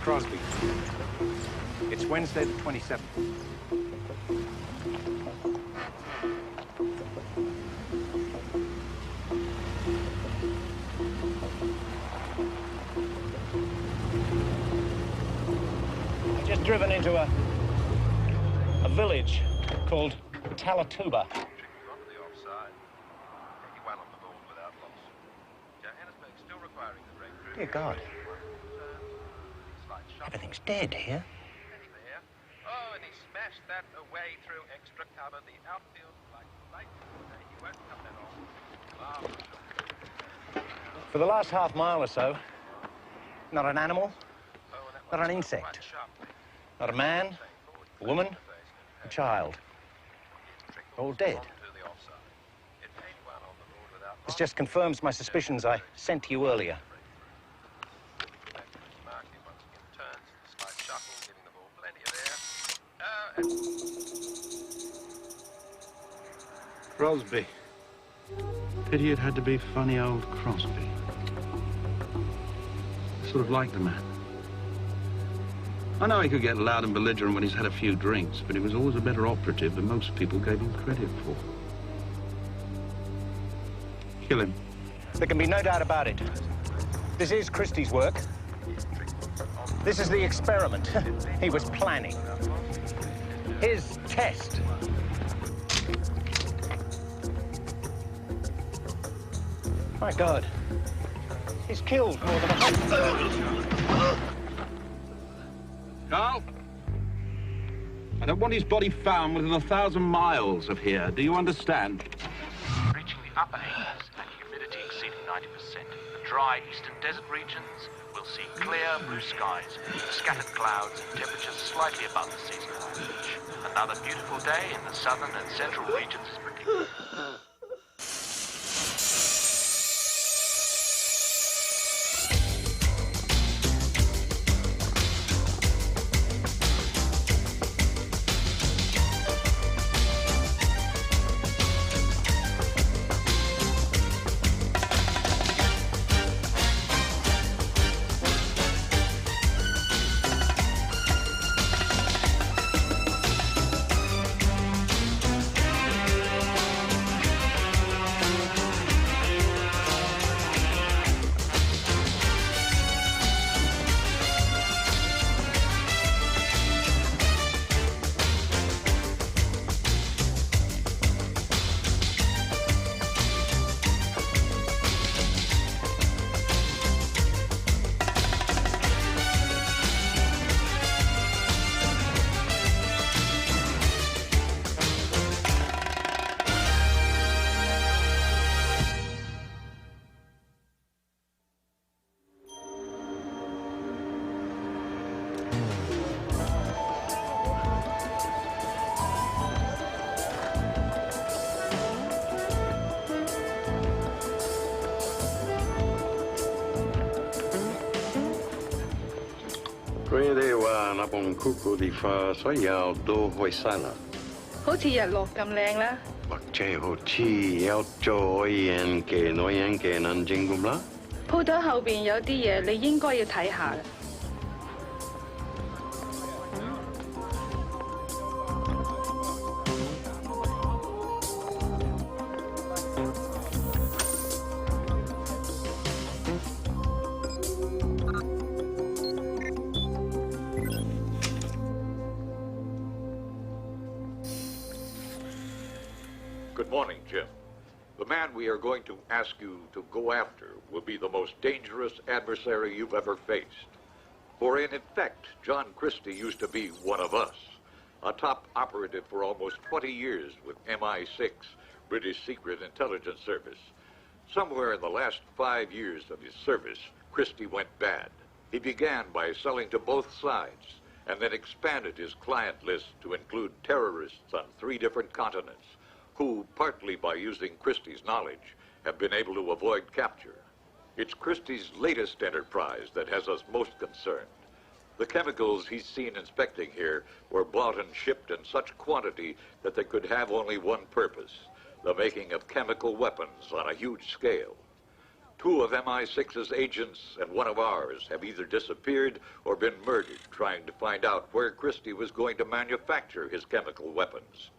Crosby. It's Wednesday the 27th. I've just driven into a village called Talatuba. Dear God. Everything's dead here. Oh, and he smashed that away through extra cover. The outfield like light. He won't come that off. For the last half mile or so, not an animal, not an insect, not a man, a woman, a child. All dead. This just confirms my suspicions I sent to you earlier. Crosby. Pity it had to be funny old Crosby. Sort of like the man. I know he could get loud and belligerent when he's had a few drinks, but he was always a better operative than most people gave him credit for. Kill him. There can be no doubt about it. This is Christie's work. This is the experiment he was planning. His test. My God. He's killed more than 100. Carl? I don't want his body found within 1,000 miles of here. Do you understand? Reaching the upper 80s and humidity exceeding 90%. The dry eastern desert regions will see clear blue skies, scattered clouds, and temperatures slightly above the seasonal average. Another beautiful day in the southern and central regions is predicted. Good morning, Jim. The man we are going to ask you to go after will be the most dangerous adversary you've ever faced. For in effect, John Christie used to be one of us, a top operative for almost 20 years with MI6, British Secret Intelligence Service. Somewhere in the last 5 years of his service, Christie went bad. He began by selling to both sides and then expanded his client list to include terrorists on 3 different continents who, partly by using Christie's knowledge, have been able to avoid capture. It's Christie's latest enterprise that has us most concerned. The chemicals he's seen inspecting here were bought and shipped in such quantity that they could have only one purpose, the making of chemical weapons on a huge scale. 2 of MI6's agents and 1 of ours have either disappeared or been murdered trying to find out where Christie was going to manufacture his chemical weapons.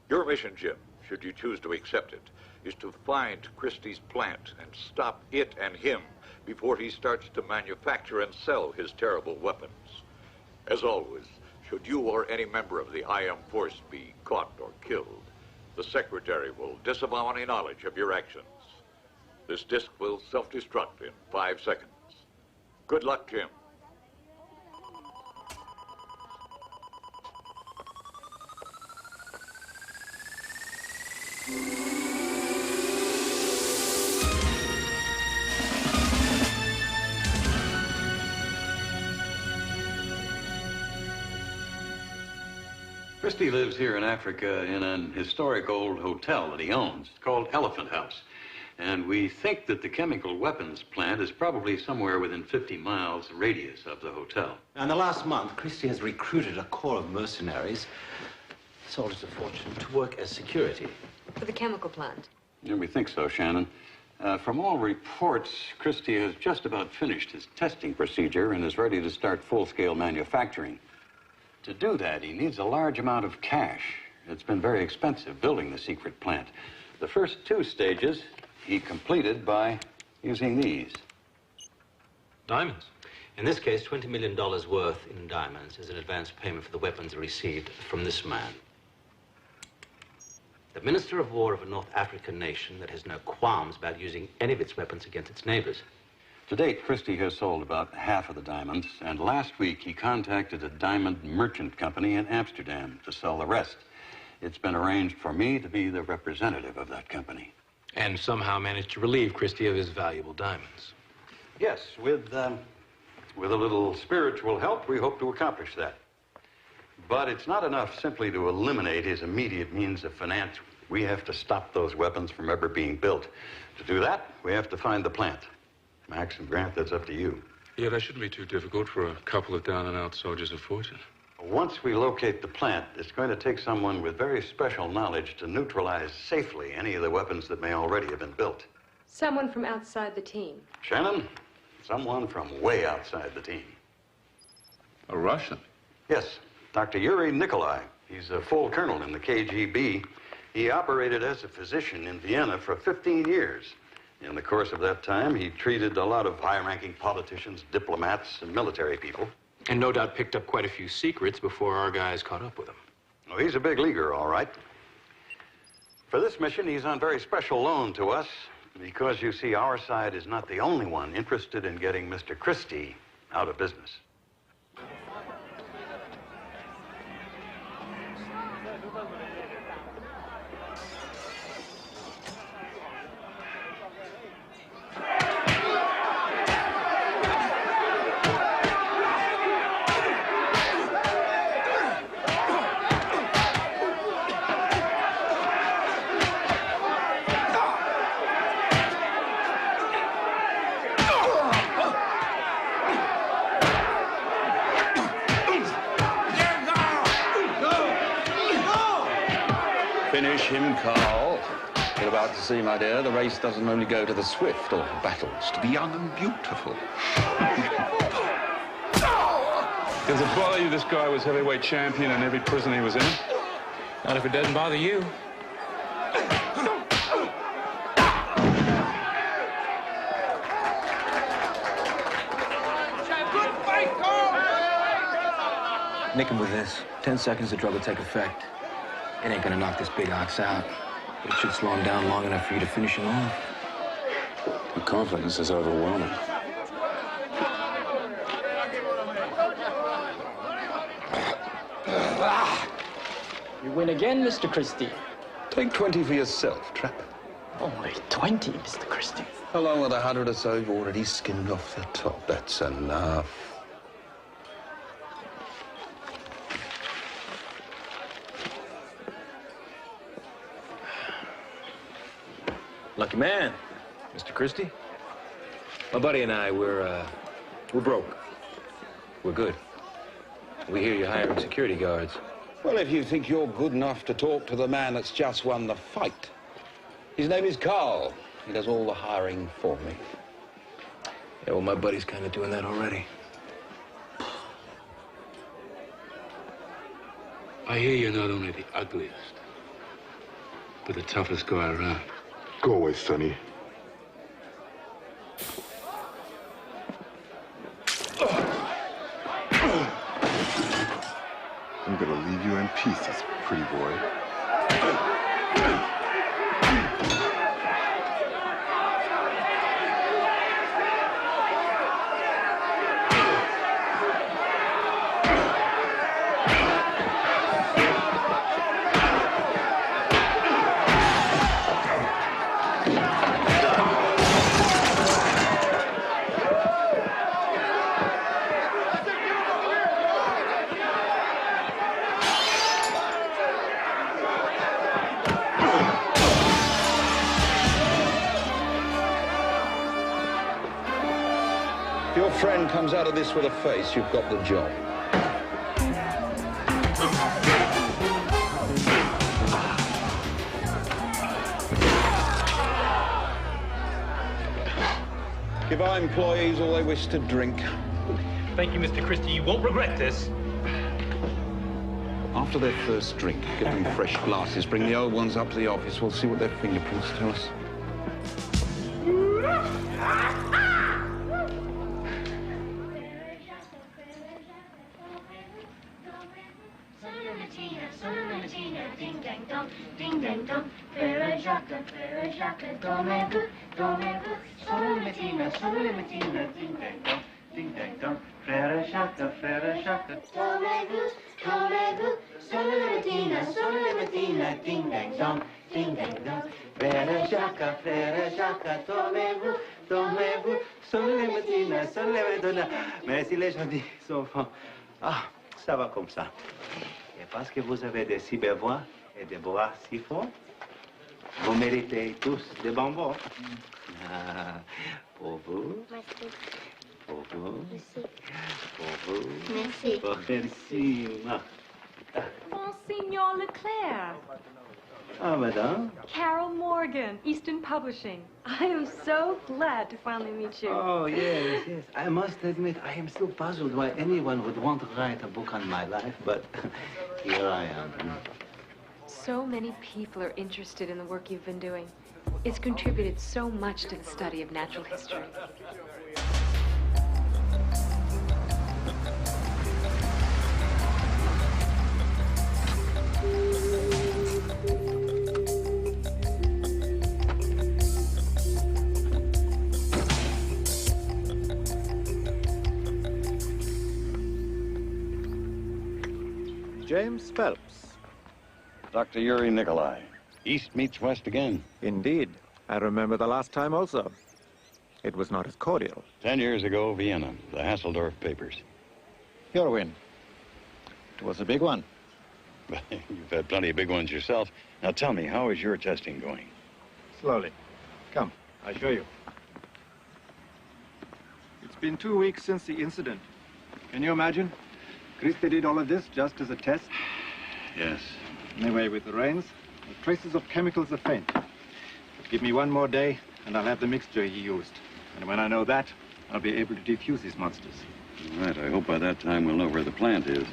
Your mission, Jim, should you choose to accept it, is to find Christie's plant and stop it and him before he starts to manufacture and sell his terrible weapons. As always, should you or any member of the IM force be caught or killed, the Secretary will disavow any knowledge of your actions. This disc will self-destruct in 5 seconds. Good luck, Jim. Christie lives here in Africa in an historic old hotel that he owns. It's called Elephant House. And we think that the chemical weapons plant is probably somewhere within 50 miles radius of the hotel. In the last month, Christie has recruited a corps of mercenaries, sold us a fortune, to work as security. For the chemical plant? Yeah, we think so, Shannon. From all reports, Christie has just about finished his testing procedure and is ready to start full-scale manufacturing. To do that, he needs a large amount of cash. It's been very expensive building the secret plant. The first 2 stages he completed by using these. Diamonds. In this case, $20 million worth in diamonds is an advance payment for the weapons received from this man. The Minister of War of a North African nation that has no qualms about using any of its weapons against its neighbors. To date, Christie has sold about half of the diamonds, and last week he contacted a diamond merchant company in Amsterdam to sell the rest. It's been arranged for me to be the representative of that company. And somehow managed to relieve Christie of his valuable diamonds. Yes, with a little spiritual help, we hope to accomplish that. But it's not enough simply to eliminate his immediate means of finance. We have to stop those weapons from ever being built. To do that, we have to find the plant. Max and Grant, that's up to you. Yeah, that shouldn't be too difficult for a couple of down-and-out soldiers of fortune. Once we locate the plant, it's going to take someone with very special knowledge to neutralize safely any of the weapons that may already have been built. Someone from outside the team. Shannon, someone from way outside the team. A Russian? Yes, Dr. Yuri Nikolai. He's a full colonel in the KGB. He operated as a physician in Vienna for 15 years. In the course of that time, he treated a lot of high-ranking politicians, diplomats, and military people. And no doubt picked up quite a few secrets before our guys caught up with him. Oh, he's a big leaguer, all right. For this mission, he's on very special loan to us because, you see, our side is not the only one interested in getting Mr. Christie out of business. Finish him, Carl. You're about to see, my dear, the race doesn't only go to the swift or battles to the young and beautiful. Does it bother you this guy was heavyweight champion in every prison he was in? Not if it doesn't bother you. Nick him with this. 10 seconds, the drug will take effect. It ain't gonna knock this big ox out, but it should slow him down long enough for you to finish him off. The confidence is overwhelming. You win again, Mr. Christie. Take 20 for yourself, Trap. Only 20, Mr. Christie. Along with 100 or so you've already skimmed off the top. That's enough. Lucky man, Mr. Christie. My buddy and I, we're broke. We're good. We hear you're hiring security guards. Well, if you think you're good enough to talk to the man that's just won the fight. His name is Carl. He does all the hiring for me. Yeah, well, my buddy's kind of doing that already. I hear you're not only the ugliest, but the toughest guy around. Go away, Sonny. I'm gonna leave you in pieces, pretty boy. If your friend comes out of this with a face, you've got the job. Give our employees all they wish to drink. Thank you, Mr. Christie. You won't regret this. After their first drink, get them fresh glasses. Bring the old ones up to the office. We'll see what their fingerprints tell us. Merci les gentils enfants. Ah, ça va comme ça. Et parce que vous avez des si belles voix et des bras si forts, vous méritez tous des bonbons. Ah, pour vous. Merci. Pour vous. Merci. Pour vous. Merci. Pour merci. Monsignor Leclerc. Ah, madame. Carol Morgan, Easton Publishing. I am so glad to finally meet you. Oh, yes, yes. I must admit, I am still puzzled why anyone would want to write a book on my life, but here I am. So many people are interested in the work you've been doing. It's contributed so much to the study of natural history. James Phelps. Dr. Yuri Nikolai. East meets west again. Indeed. I remember the last time also. It was not as cordial. 10 years ago, Vienna, the Hasseldorf papers. Your win. It was a big one. You've had plenty of big ones yourself. Now tell me, how is your testing going? Slowly. Come, I'll show you. It's been 2 weeks since the incident. Can you imagine? Christie did all of this just as a test. Yes. Anyway, with the rains, the traces of chemicals are faint. Give me one more day, and I'll have the mixture he used. And when I know that, I'll be able to defuse these monsters. All right, I hope by that time we'll know where the plant is.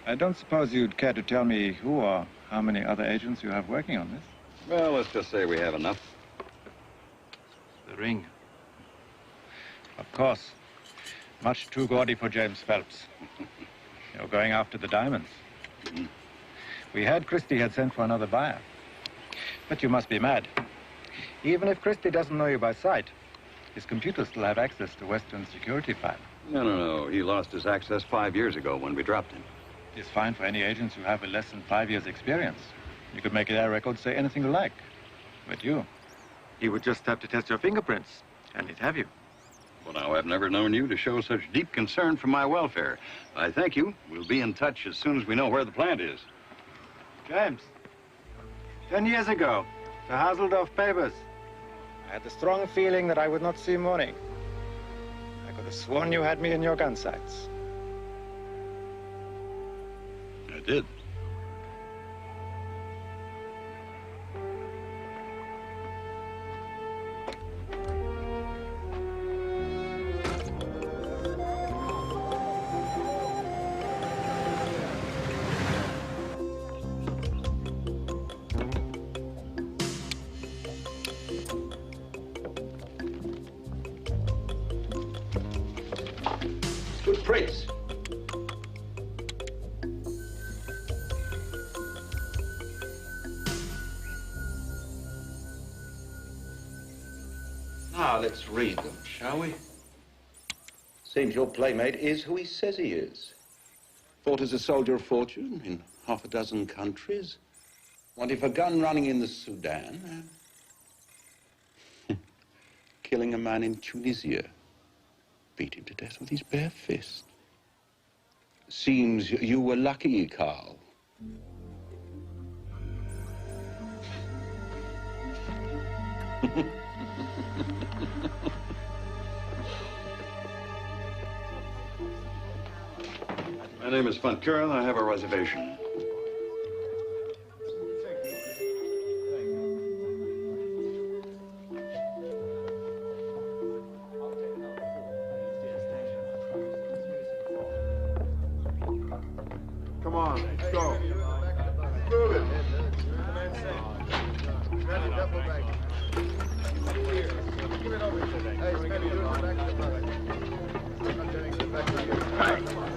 I don't suppose you'd care to tell me who or how many other agents you have working on this? Well, let's just say we have enough. The ring. Of course. Much too gaudy for James Phelps. You're going after the diamonds. Mm-hmm. We heard Christie had sent for another buyer. But you must be mad. Even if Christie doesn't know you by sight, his computers still have access to Western's security file. No. He lost his access 5 years ago when we dropped him. It's fine for any agents who have less than 5 years' experience. You could make their records say anything you like. But you would just have to test your fingerprints, and he'd have you. Well, now, I've never known you to show such deep concern for my welfare. I thank you. We'll be in touch as soon as we know where the plant is. James, 10 years ago, the Haseldorf papers. I had the strong feeling that I would not see morning. I could have sworn you had me in your gun sights. I did. Good prints. Now, let's read them, shall we? Seems your playmate is who he says he is. Fought as a soldier of fortune in half a dozen countries. Wanted for gun running in the Sudan. Killing a man in Tunisia. Beat him to death with his bare fist. Seems you were lucky, Carl. My name is Funtura, and I have a reservation. Come on, let's go. Move it.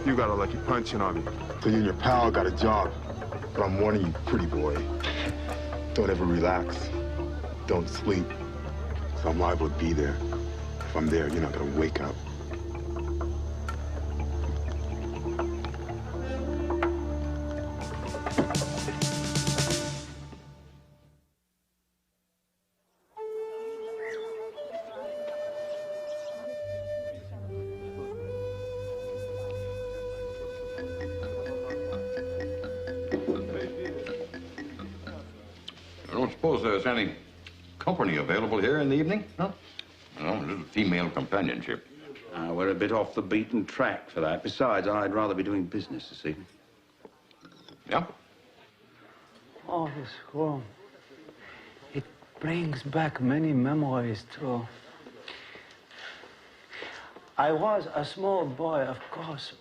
You got a lucky punch in on me. So you and your pal got a job. But I'm warning you, pretty boy. Don't ever relax. Don't sleep. So I'm liable to be there. If I'm there, you're not gonna wake up. I don't suppose there's any company available here in the evening? No? No, a little female companionship. We're a bit off the beaten track for that. Besides, I'd rather be doing business this evening. Yeah? Oh, this room. It brings back many memories, too. I was a small boy, of course,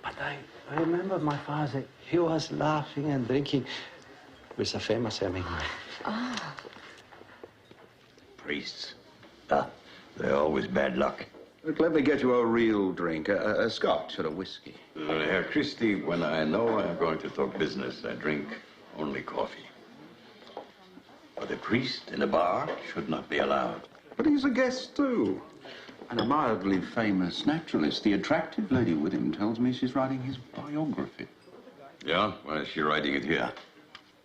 but I remember my father. He was laughing and drinking with a famous Hemingway. Oh. Priests. They're always bad luck. Look, let me get you a real drink, a scotch or a whiskey. Herr Christie, when I know I'm going to talk business, I drink only coffee. But a priest in a bar should not be allowed. But he's a guest, too. And a mildly famous naturalist. The attractive lady with him tells me she's writing his biography. Yeah? Why is she writing it here?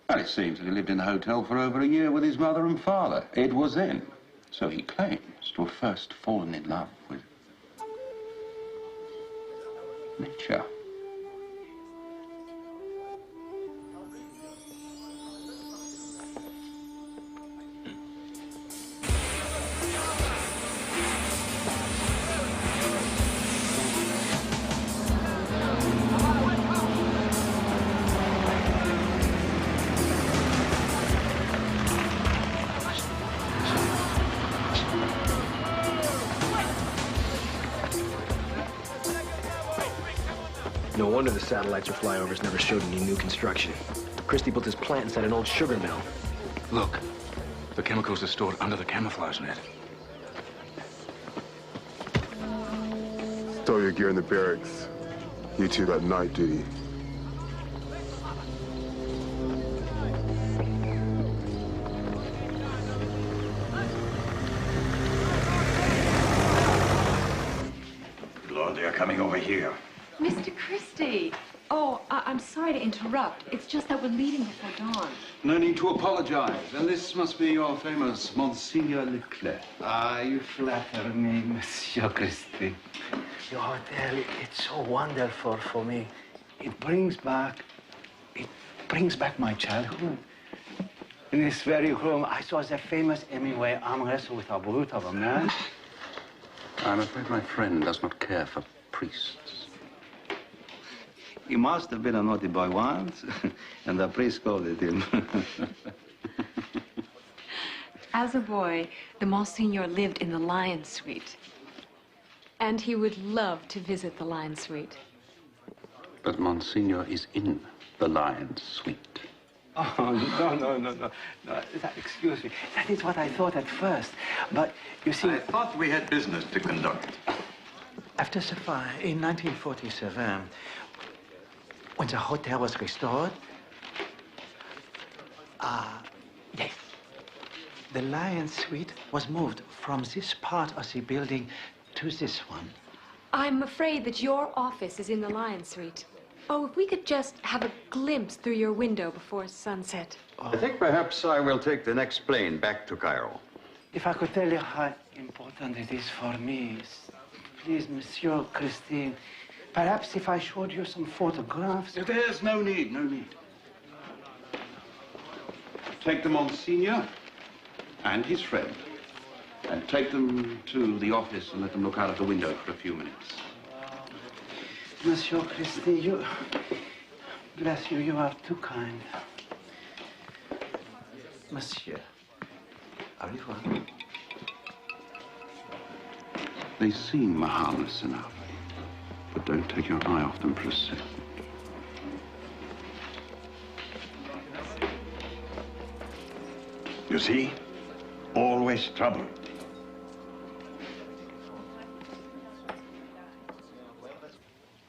Well, it seems that he lived in the hotel for over a year with his mother and father. It was then, so he claims, to have first fallen in love with nature. No wonder the satellites or flyovers never showed any new construction. Christie built his plant inside an old sugar mill. Look, the chemicals are stored under the camouflage net. Stow your gear in the barracks. You two got night duty. Lord, they're coming over here. Mr. Christie. Oh, I'm sorry to interrupt. It's just that we're leaving before dawn. No need to apologize. And this must be your famous Monsignor Leclerc. Ah, you flatter me, Monsieur Christie. Your hotel, it's so wonderful for me. It brings back my childhood. In this very room, I saw the famous Hemingway arm wrestle with a brute of a man. I'm afraid my friend does not care for priests. He must have been a naughty boy once, and the priest scolded him. As a boy, the Monsignor lived in the Lion Suite. And he would love to visit the Lion Suite. But Monsignor is in the Lion's Suite. Oh, no. Excuse me. That is what I thought at first. But, you see... I thought we had business to conduct. After the fire in 1947, when the hotel was restored, yes, the Lion Suite was moved from this part of the building to this one. I'm afraid that your office is in the Lion Suite. Oh, if we could just have a glimpse through your window before sunset. I think perhaps I will take the next plane back to Cairo. If I could tell you how important it is for me, please, Monsieur Christine, perhaps if I showed you some photographs... There's no need. Take the Monsignor and his friend, and take them to the office and let them look out of the window for a few minutes. Monsieur Christie, you... Bless you, you are too kind. Monsieur, au revoir. They seem harmless enough, but don't take your eye off them for a second. You see? Always trouble.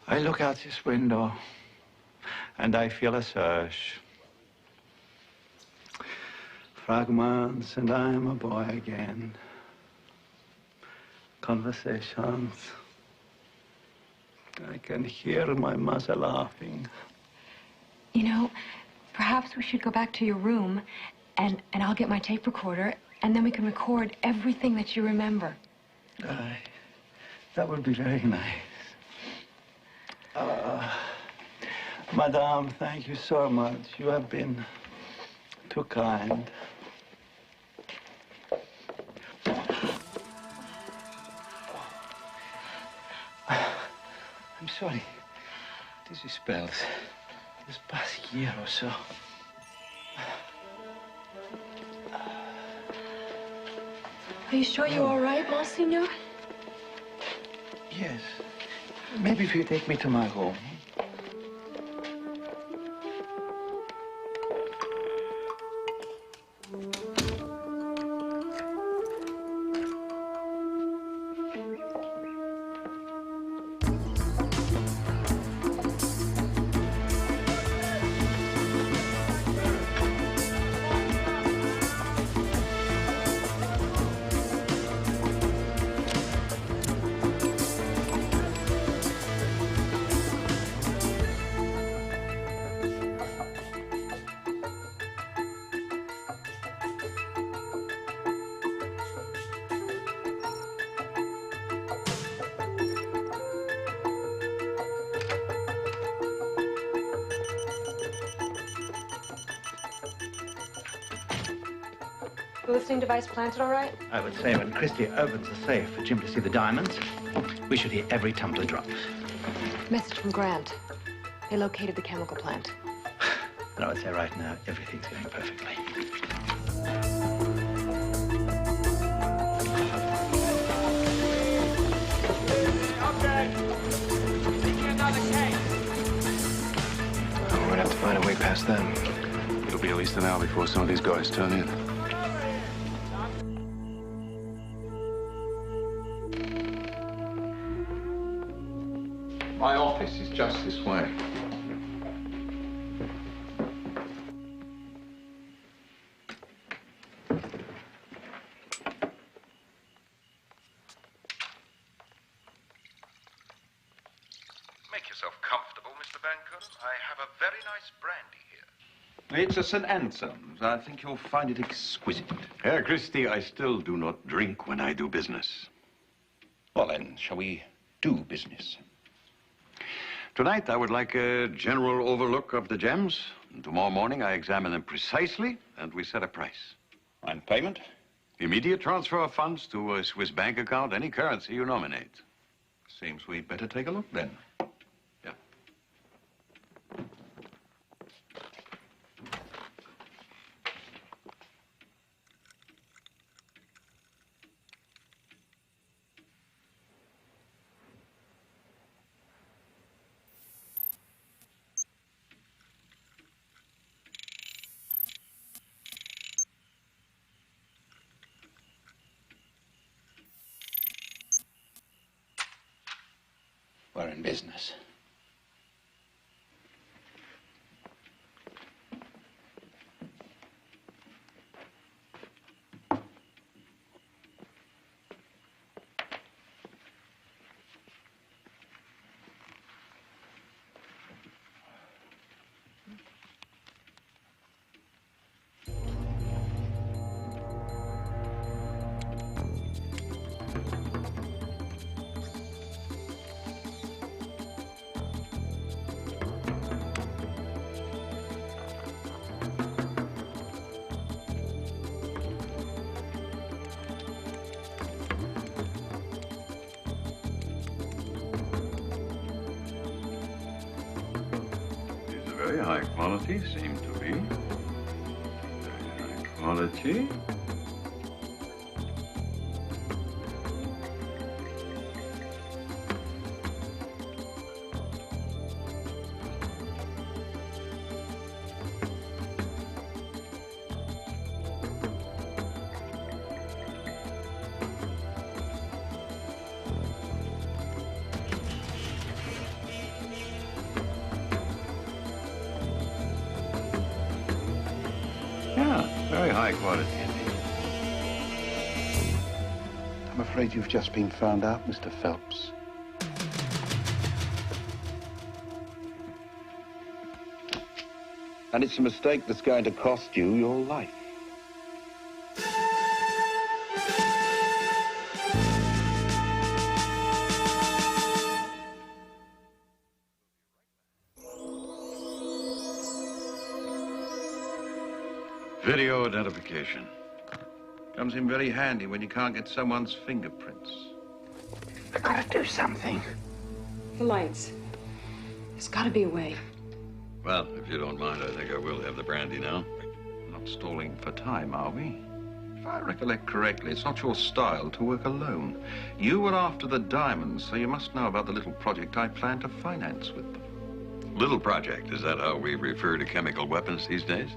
I look out this window, and I feel a surge. Fragments, and I am a boy again. Conversations. I can hear my mother laughing. You know, perhaps we should go back to your room, and I'll get my tape recorder, and then we can record everything that you remember. That would be very nice. Madame, thank you so much. You have been too kind. I'm sorry. Dizzy spells. This past year or so. Are you sure you're all right, Monsignor? Yes. Maybe if you take me to my room. The listening device planted all right? I would say when Christie opens the safe for Jim to see the diamonds, we should hear every tumbler drop. Message from Grant. They located the chemical plant. And I would say right now, everything's going perfectly. Okay. Taking another case. We're gonna have to find a way past them. It'll be at least an hour before some of these guys turn in. My office is just this way. Make yourself comfortable, Mr. Mr. Banker. I have a very nice brandy here. It's a St. Anselm's. I think you'll find it exquisite. Herr Christie, I still do not drink when I do business. Well, then, shall we do business? Tonight, I would like a general overlook of the gems. And tomorrow morning, I examine them precisely, and we set a price. And payment? Immediate transfer of funds to a Swiss bank account, any currency you nominate. Seems we'd better take a look, then. Yeah. We're in business. Very high quality, seem to be. Very high quality. Very high quality indeed. I'm afraid you've just been found out, Mr. Phelps. And it's a mistake that's going to cost you your life. Video identification. Comes in very handy when you can't get someone's fingerprints. I gotta do something. The lights. There's got to be a way. Well, if you don't mind, I think I will have the brandy now. Not stalling for time, are we? If I recollect correctly, it's not your style to work alone. You were after the diamonds, so you must know about the little project I plan to finance with them. Little project, is that how we refer to chemical weapons these days?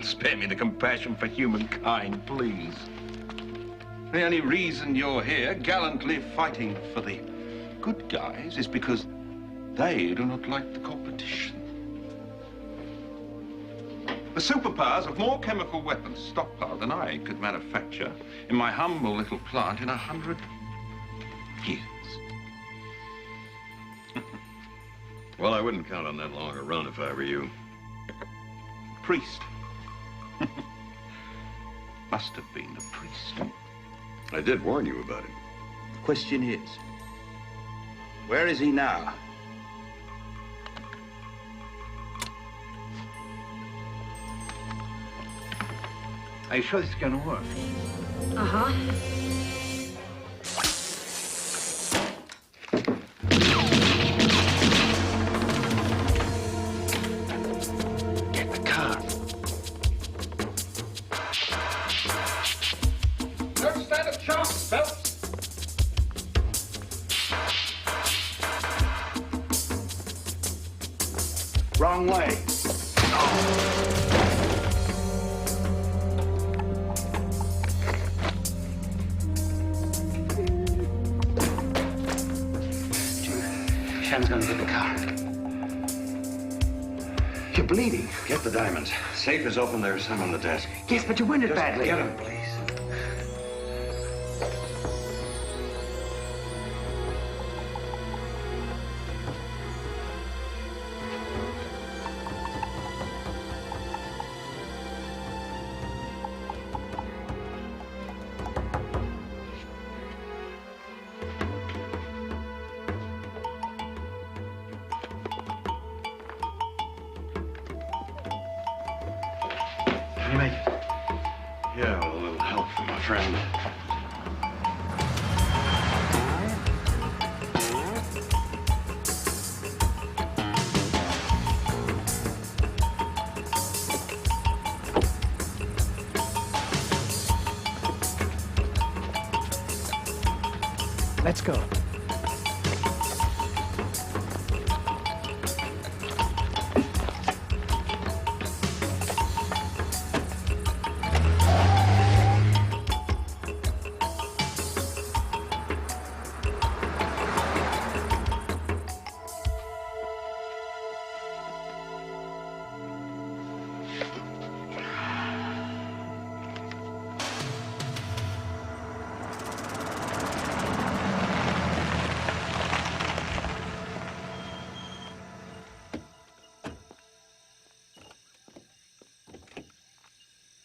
Spare me the compassion for humankind, please. The only reason you're here, gallantly fighting for the good guys, is because they do not like the competition. The superpowers have more chemical weapons stockpiled than I could manufacture in my humble little plant in 100 years. Well, I wouldn't count on that long a run if I were you. Priest. Must have been the priest. I did warn you about it. The question is, where is he now? Are you sure this is gonna work? Uh-huh. Get the car. Don't stand a chance, Phelps. Wrong way. Shan's gonna get the car. You're bleeding. Get the diamonds. Safe is open. There's some on the desk. Yes, but you wounded Just badly. Get him, please. Yeah, with a little help from my friend. Let's go.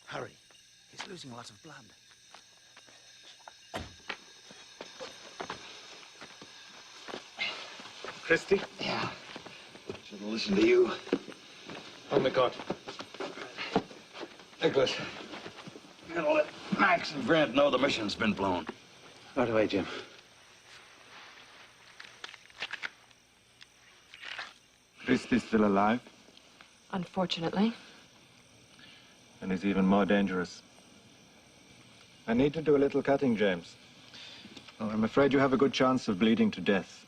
Hurry. He's losing a lot of blood. Christie? Yeah. Should have listened to you. On the cot. Nicholas, you gotta let Max and Grant know the mission's been blown. Right away, Jim. Christie's still alive, Unfortunately. and is even more dangerous. I need to do a little cutting, James. Oh, I'm afraid you have a good chance of bleeding to death.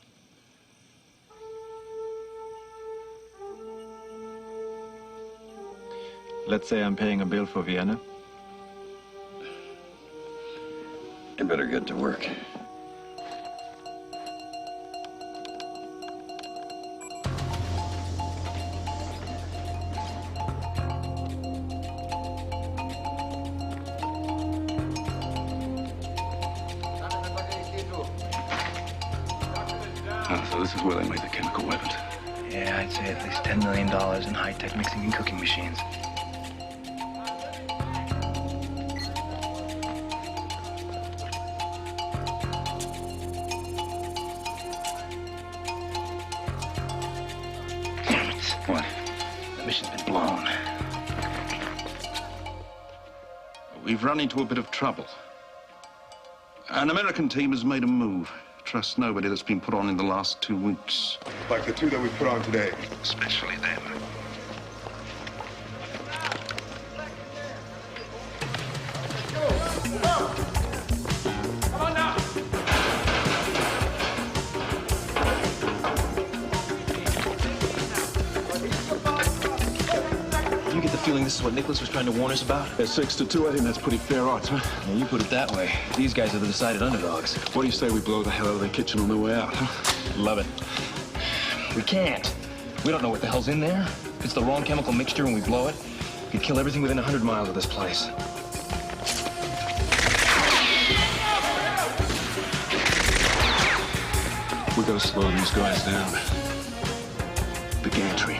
Let's say I'm paying a bill for Vienna. You better get to work. Oh, so this is where they make the chemical weapons. Yeah, I'd say at least $10 million in high-tech mixing and cooking machines. What? The mission's been blown. We've run into a bit of trouble. An American team has made a move. Trust nobody that's been put on in the last 2 weeks. Like the two that we put on today. Especially them. Come on now! You get the feeling this is what Nicholas was trying to warn us about? At 6-2, I think that's pretty fair odds, huh? Yeah, you put it that way. These guys are the decided underdogs. What do you say we blow the hell out of the kitchen on the way out, huh? Love it. We can't. We don't know what the hell's in there. If it's the wrong chemical mixture and we blow it, we could kill everything within 100 miles of this place. We gotta slow these guys down. The gantry.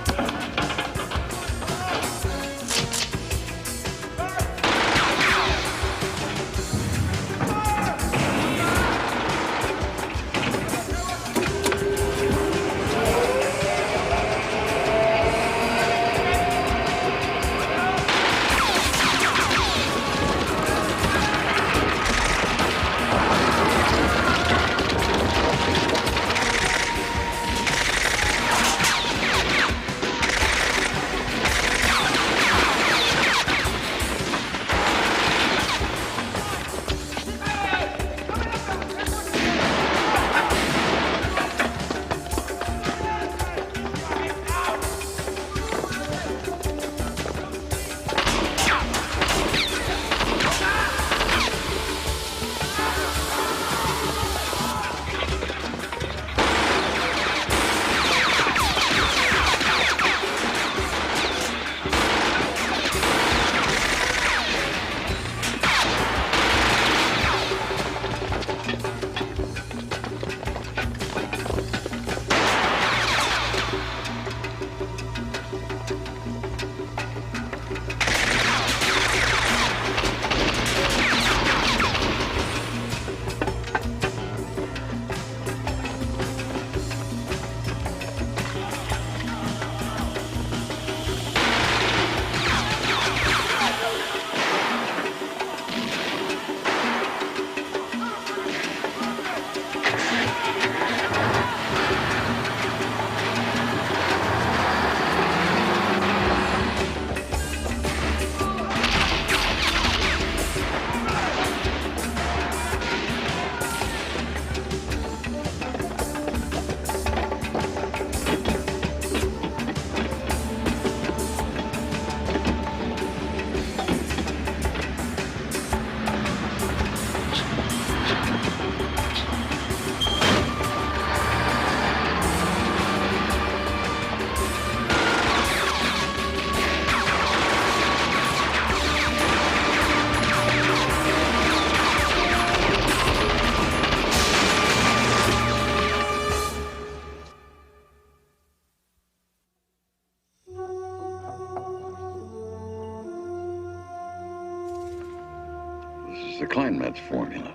the Kleinmetz formula.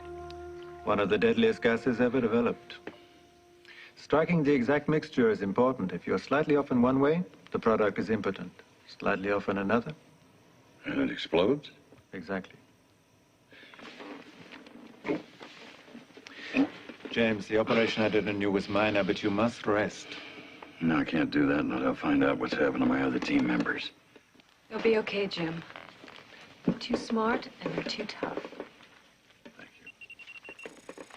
One of the deadliest gases ever developed. Striking the exact mixture is important. If you're slightly off in one way, the product is impotent. Slightly off in another. And it explodes? Exactly. James, the operation I did on you was minor, but you must rest. No, I can't do that until I find out what's happened to my other team members. You'll be okay, Jim. You're too smart and you're too tough.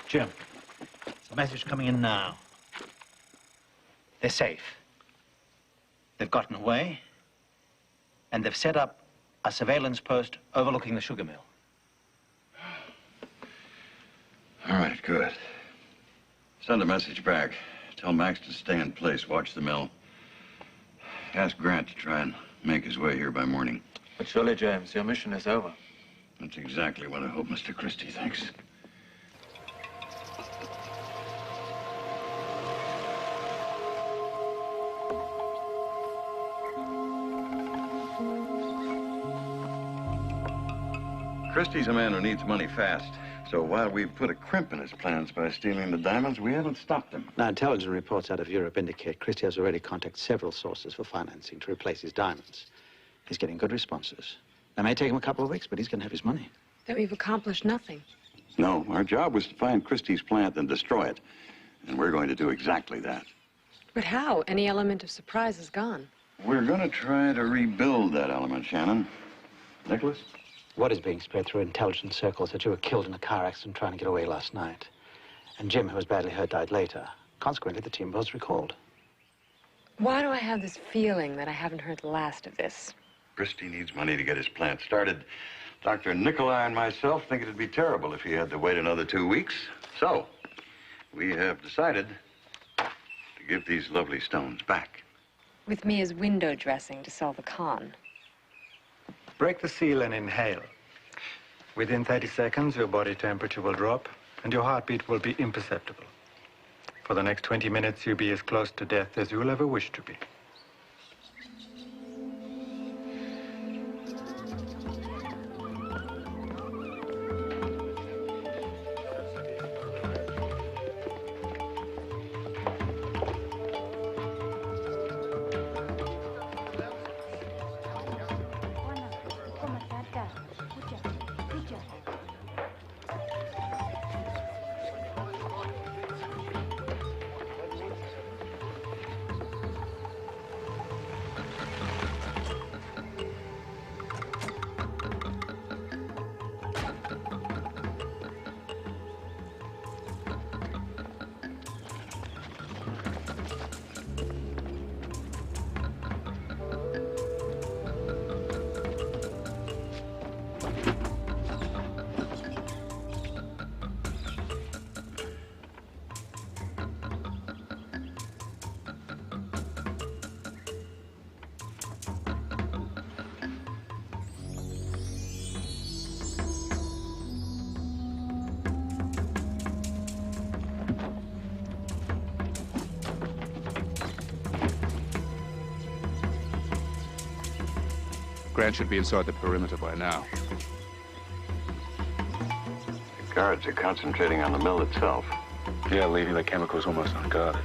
Jim, there's a message coming in now. They're safe. They've gotten away, and they've set up a surveillance post overlooking the sugar mill. All right, good. Send a message back. Tell Max to stay in place, watch the mill. Ask Grant to try and make his way here by morning. But surely, James, your mission is over. That's exactly what I hope Mr. Christie thinks. Christie's a man who needs money fast. So while we've put a crimp in his plans by stealing the diamonds, we haven't stopped him. Now, intelligence reports out of Europe indicate Christie has already contacted several sources for financing to replace his diamonds. He's getting good responses. It may take him a couple of weeks, but he's going to have his money. Then we've accomplished nothing. No, our job was to find Christie's plant and destroy it. And we're going to do exactly that. But how? Any element of surprise is gone. We're going to try to rebuild that element, Shannon. Nicholas? Word is being spread through intelligence circles that you were killed in a car accident trying to get away last night. And Jim, who was badly hurt, died later. Consequently, the team was recalled. Why do I have this feeling that I haven't heard the last of this? Christie needs money to get his plant started. Dr. Nikolai and myself think it'd be terrible if he had to wait another 2 weeks. So, we have decided to give these lovely stones back. With me as window dressing to solve a con. Break the seal and inhale. Within 30 seconds, your body temperature will drop and your heartbeat will be imperceptible. For the next 20 minutes, you'll be as close to death as you'll ever wish to be. Grant should be inside the perimeter by now. The guards are concentrating on the mill itself. Yeah, leaving the chemicals almost unguarded.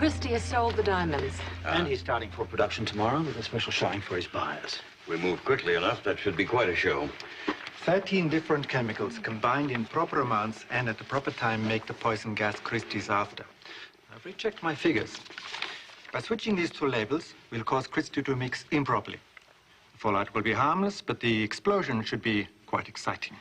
Christie has sold the diamonds. And he's starting for production tomorrow with a special showing for his buyers. We move quickly enough, that should be quite a show. 13 different chemicals combined in proper amounts and at the proper time make the poison gas Christie's after. I've rechecked my figures. By switching these two labels, we'll cause Christie to mix improperly. The fallout will be harmless, but the explosion should be quite exciting.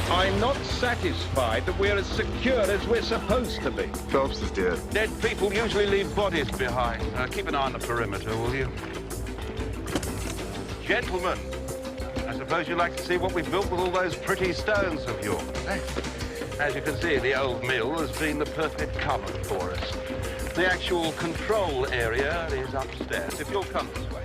I'm not satisfied that we're as secure as we're supposed to be. Phelps is dead. Dead people usually leave bodies behind. Keep an eye on the perimeter, will you? Gentlemen, I suppose you'd like to see what we built with all those pretty stones of yours, eh? As you can see, the old mill has been the perfect cover for us. The actual control area is upstairs, if you'll come this way.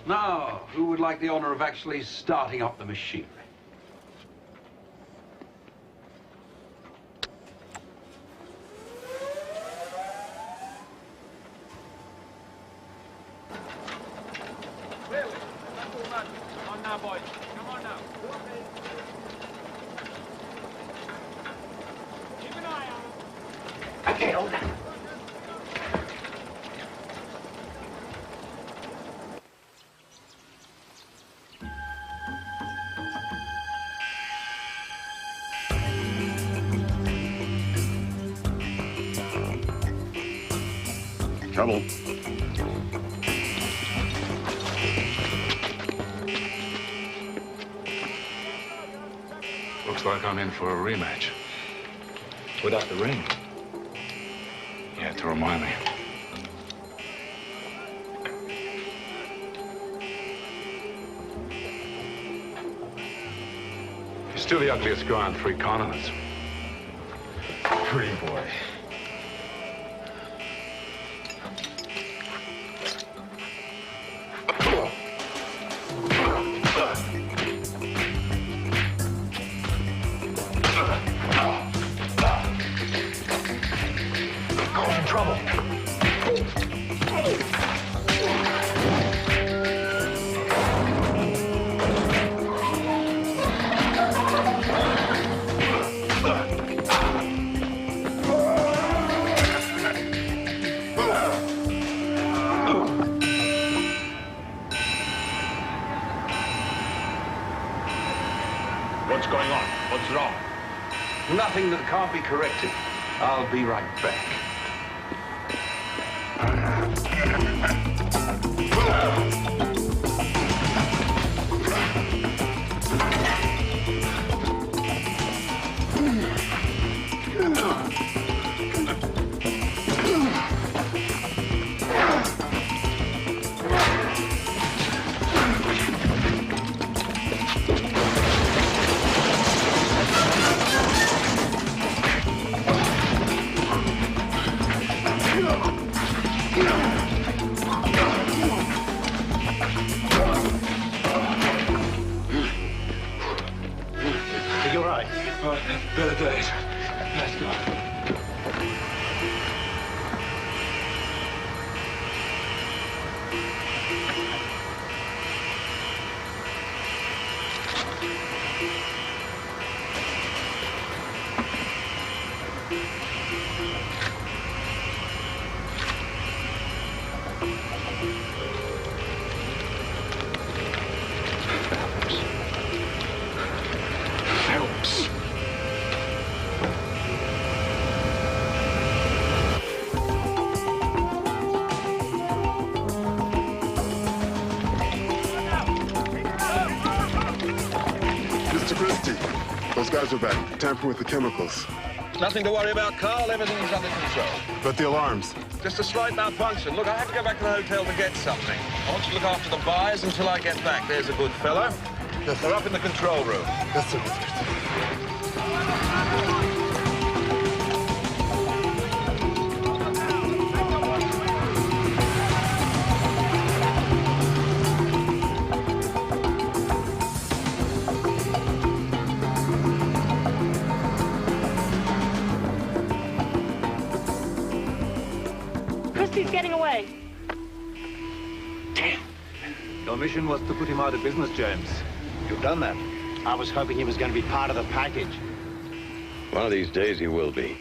Now, who would like the honor of actually starting up the machinery? Come on now, boys. Come on now. Keep an eye on him. Okay, hold on. Trouble. Looks like I'm in for a rematch. Without the ring. You have to remind me. You're still the ugliest guy on 3 continents. Pretty boy. What's going on? What's wrong? Nothing that can't be corrected. I'll be right back. You're right. Better days. Let's go. Those guys are back, tampering with the chemicals. Nothing to worry about, Carl. Everything's under control. But the alarms? Just a slight malfunction. Look, I have to go back to the hotel to get something. I want you to look after the buyers until I get back. There's a good fellow. Yes, they're up in the control room. Yes, sir. Christie's getting away. Your mission was to put him out of business, James. You've done that. I was hoping he was going to be part of the package. One of these days he will be.